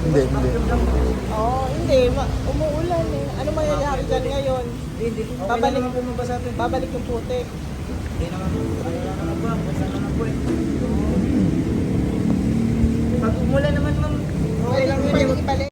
Hindi, hindi. Oo, hindi. Umuulan eh. Ano mangyayari dyan ngayon? Hindi. Babalik. Okay lang po sa atin. Babalik yung putik. Hindi naman po. Ano lang naman po. Basta naman po eh. Pag umulan naman ma'am, okay lang yun. Pwede ibalik.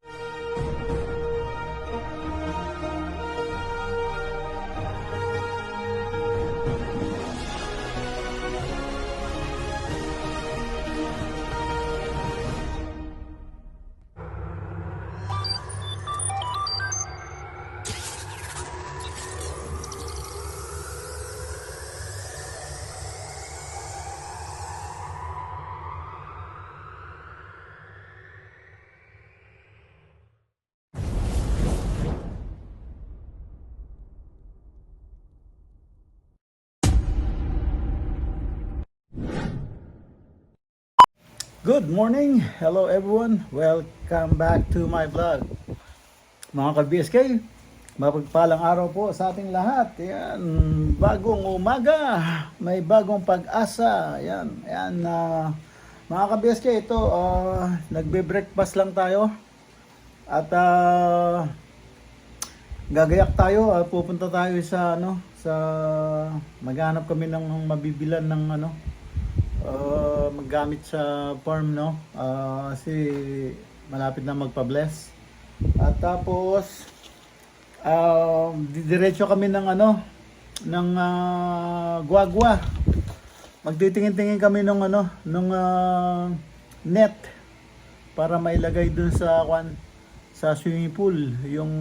Good morning! Hello everyone! Welcome back to my vlog. Mga ka-BSK, mapagpalang araw po sa ating lahat. Yan, bagong umaga, may bagong pag-asa. Yan, yan. Mga ka-BSK, ito, nagbe-breakfast lang tayo. At gagayak tayo, pupunta tayo sa maghanap kami ng mabibilan ng maggamit sa farm, no? Kasi malapit na magpa-bless. At tapos diretso kami ng guagua. Magtitingin-tingin kami nung net para mailagay dun sa swimming pool, yung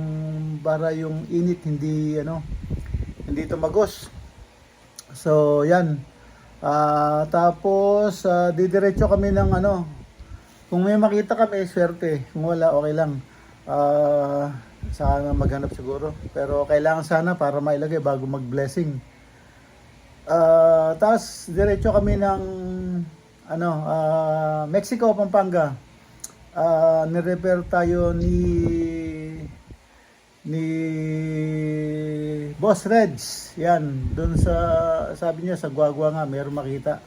para yung init hindi tumagos. So yan. Tapos didiretso kami ng kung may makita kami, swerte. Kung wala, okay lang. Sana maghanap siguro. Pero kailangan sana para mailagay bago mag-blessing. Tapos diretso kami ng Mexico, Pampanga. Nirepair tayo ni Boss Reds. Yan, doon sabi niya sa Guagua nga mayroong makita.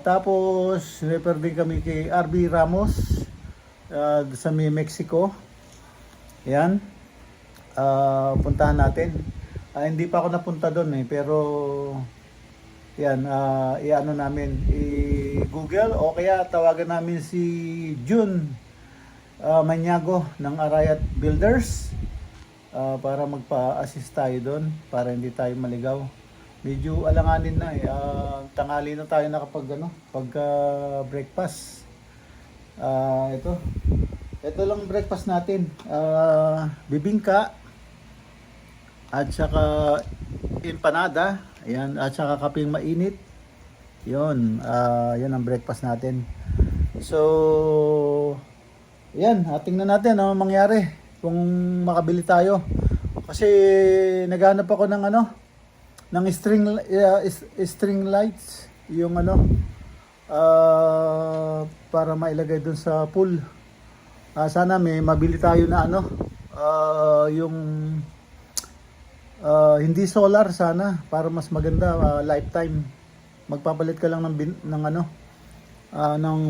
Tapos repair din kami kay RB Ramos sa Mexico. Yan, puntahan natin. Hindi pa ako napunta doon pero yan, i-ano namin, i-google o kaya tawagan namin si June Maniago ng Arayat Builders para magpa-assist tayo doon para hindi tayo maligaw. Medyo alanganin na tanghali na tayo pagka breakfast. Ito lang breakfast natin, bibingka at saka empanada, ayan, at saka kapeng mainit. Yun, yan ang breakfast natin. So yan, tingnan natin ano mangyari kung makabili tayo. Kasi naghanap ako ng ng string lights, yung para mailagay dun sa pool. Sana may mabili tayo na yung hindi solar sana para mas maganda, lifetime. Magpapalit ka lang ng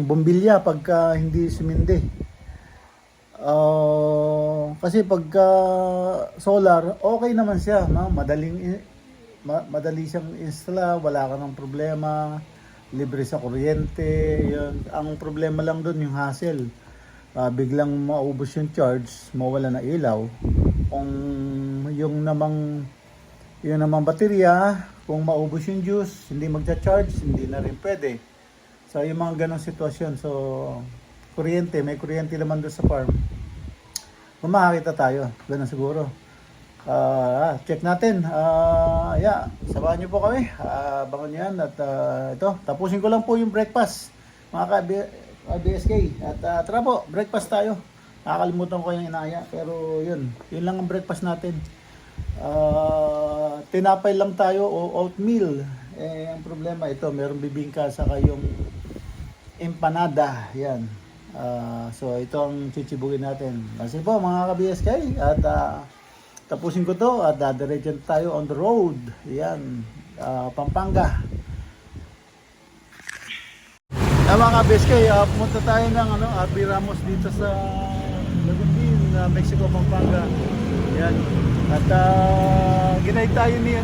bombilya pagka hindi sumindi. Kasi pagka solar, okay naman siya, no? Madali siyang install, wala ka ng problema, libre sa kuryente. Yun. Ang problema lang doon yung hassle. Biglang maubos yung charge, mawala na ilaw. Kung yung namang baterya, kung maubos yung juice, hindi magcha-charge, hindi na rin pwede. So yung mga ganong sitwasyon. So may kuryente naman doon sa farm. Kung makakita tayo, ganun siguro. check natin. Yeah, samahan niyo po kami. Abangan niyo yan. At ito, tapusin ko lang po yung breakfast, mga ka-BSK. At tara po, breakfast tayo. Nakakalimutan ko yung inaya. Pero yun lang ang breakfast natin. Tinapay lang tayo o oatmeal. Ang problema ito, meron bibingka saka yung empanada. Yan. So ito ang chichibugin natin. Kasi po mga ka-BSK, at tapusin ko to at dadiretso tayo on the road. Yan, Pampanga. Mga ka-BSK, pumunta tayo ng RB Ramos dito sa Lagundin, Mexico, Pampanga. Yan. At ginaid tayo ni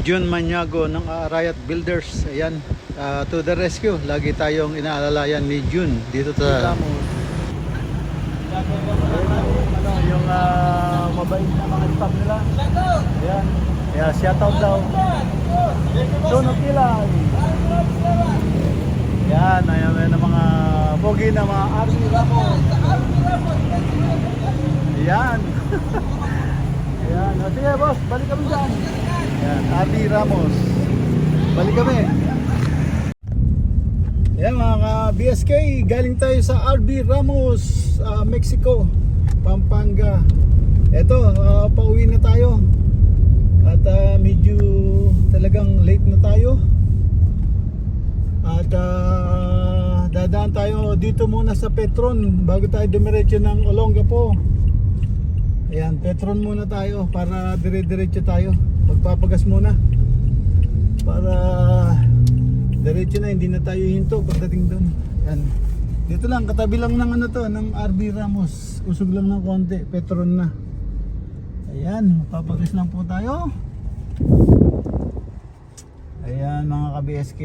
Jun Maniago ng Arayat Builders. Ayan, to the rescue. Lagi tayong inaalalayan ni Jun dito sa yung mabait na mga staff nila. Ayan. Yeah, shout out daw. Dono Kilay. Yan, ayan na mga pogi na mga RB Ramos. Yan. Yan. Sige boss, balik kami dyan. Yan, RB Ramos. Balik kami. Yan mga ka-BSK, galing tayo sa RB Ramos, Mexico, Pampanga. Eto, pauwi na tayo. At medyo talagang late na tayo. At dadaan tayo dito muna sa Petron bago tayo dumiretso ng Olongapo. Ayan, Petron muna tayo para dire-diretso tayo. Magpapagas muna para diretso na, hindi na tayo hinto pagdating doon. Ayan. Dito lang, katabi lang ng ng RB Ramos. Usog lang ng konti, Petron na. Ayan, magpapagas lang po tayo. Ayan mga ka-BSK,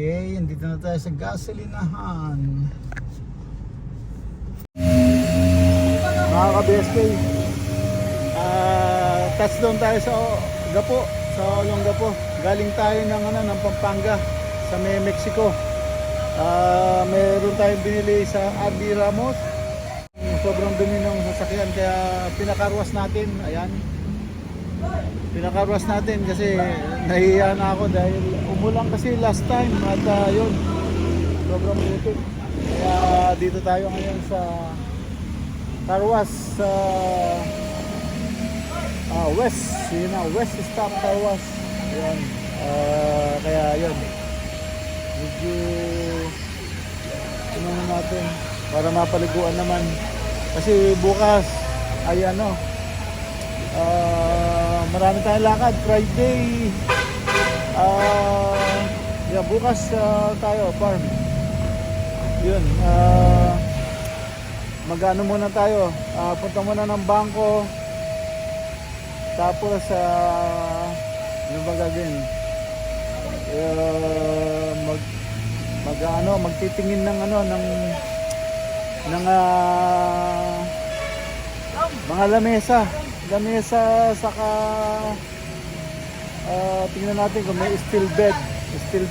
dito na tayo sa gasolinahan. Mga ka-BSK, touchdown tayo sa Gapo, sa Olongapo. Galing tayo ng Pampanga sa Mexico. Meron tayong binili sa RB Ramos. Sobrang dumi ng sasakyan kaya pinakarwas natin. Ayan, pinakarwas natin kasi nahihiya na ako dahil umulan kasi last time at yun, sobrang butik. Kaya dito tayo ngayon sa Carwas sa West, yun na, West Stop Carwas. Ayan, kaya yun, medyo natin para mapaliguan naman kasi bukas ay marami tayong lakad Friday. Bukas tayo farm. Yun, mag-ano muna tayo, punta muna ng bangko. Tapos ano ba gagawin? Magtitingin ng mga lamesa saka tingnan natin kung may steel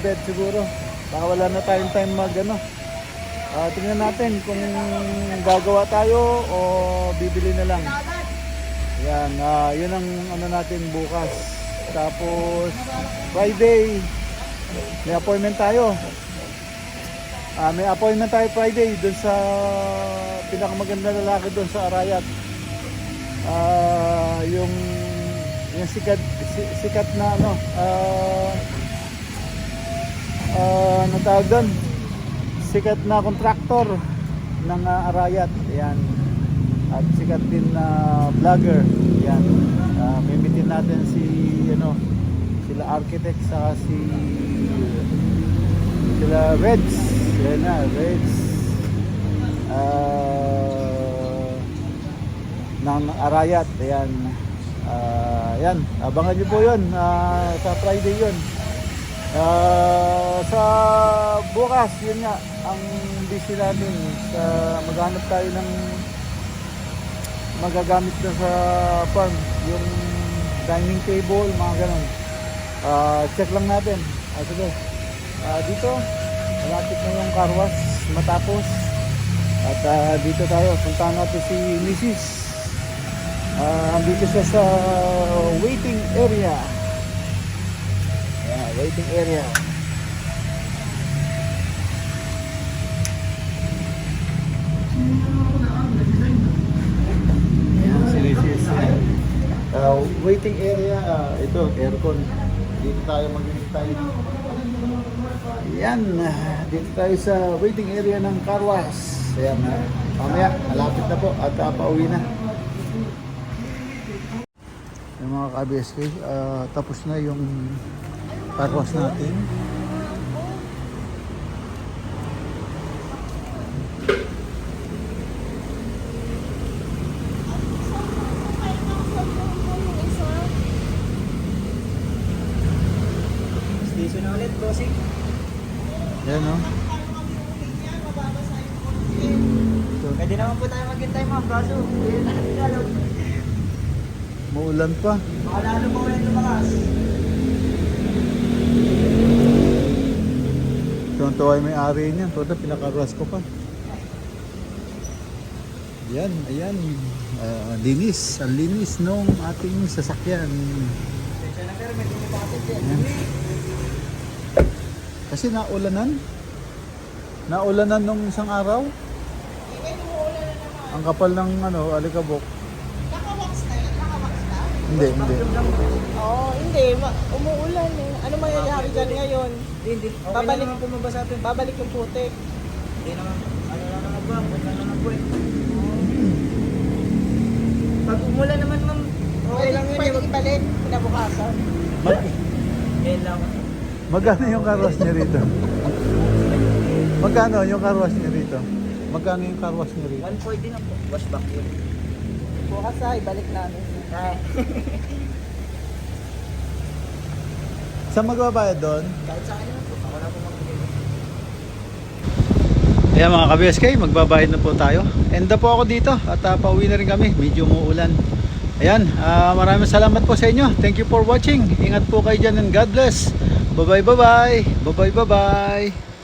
bed siguro. Baka wala na tayong time tingnan natin kung gagawa tayo o bibili na lang. Yan, yun ang natin bukas. Tapos Friday may appointment tayo. May appointment tayo Friday doon sa pinakamaganda lalaki doon sa Arayat. Yung sikat na natawag doon, sikat na kontraktor ng Arayat. Ayan. At sikat din na vlogger. Ayan. Mimitin natin sila architect saka sila Reds. Ayan na, Reds ng Arayat. Ayan. Ayan, abangan nyo po yun sa Friday yun. Sa bukas yun nga ang busy natin, maghanap tayo ng magagamit na sa farm, yung dining table, mga ganun. Check lang natin. Sige, dito malapit na yung car wash matapos at dito tayo puntahan natin si Mrs. Dito siya sa waiting area. Yeah, waiting area. Ayan, sinis. Waiting area, ito, aircon. Dito tayo maghihintay. Ayan, dito tayo sa waiting area ng car wash. Ayan, mamaya, malapit na po at pauwi na. Yung mga ka-BSK, tapos na yung car wash natin. Station na ulit, bossing. Ayan, no? So, Pwede naman po tayo maghintay, ma'am. Kaso, maulan pa. baka lalo mo ulit lumakas. Tuwang-tuwa yung may-ari niyan. Tuwang pinakaruas ko pa. Ayan, ayan. Linis. Ang linis nung ating sasakyan. Station na, pero may tingin pa kasi dyan. Ayan. Kasi naulanan nung isang araw. Ang kapal ng alikabok. Nakawax na yan? Nakawax na? Hindi. Oo, hindi. Umuulan eh. Ano mangyayari dyan ngayon? Hindi. Okay Babalik. naman po mabasa ito. Babalik yung putik. Hindi naman. Ano lang naman ba? Wala naman po eh. Pag umulan naman, ma'am, okay lang yun. Pwede ibalik kinabukasan. Yan lang. Magkano yung carwash niya rito? Magkano yung carwash niya rito? Magkano yung carwash niya rito? 140 na po. Wash back yun. Bukas ibalik namin. Ay. Saan magbabayad doon? Kahit sa akin naman po. Ako na po magbigay. Ayan mga ka-BSK, magbabayad na po tayo. Enda po ako dito at pauwi na rin kami. Medyo umuulan. Ayan, maraming salamat po sa inyo. Thank you for watching. Ingat po kayo dyan and God bless. Bye-bye. Bye-bye.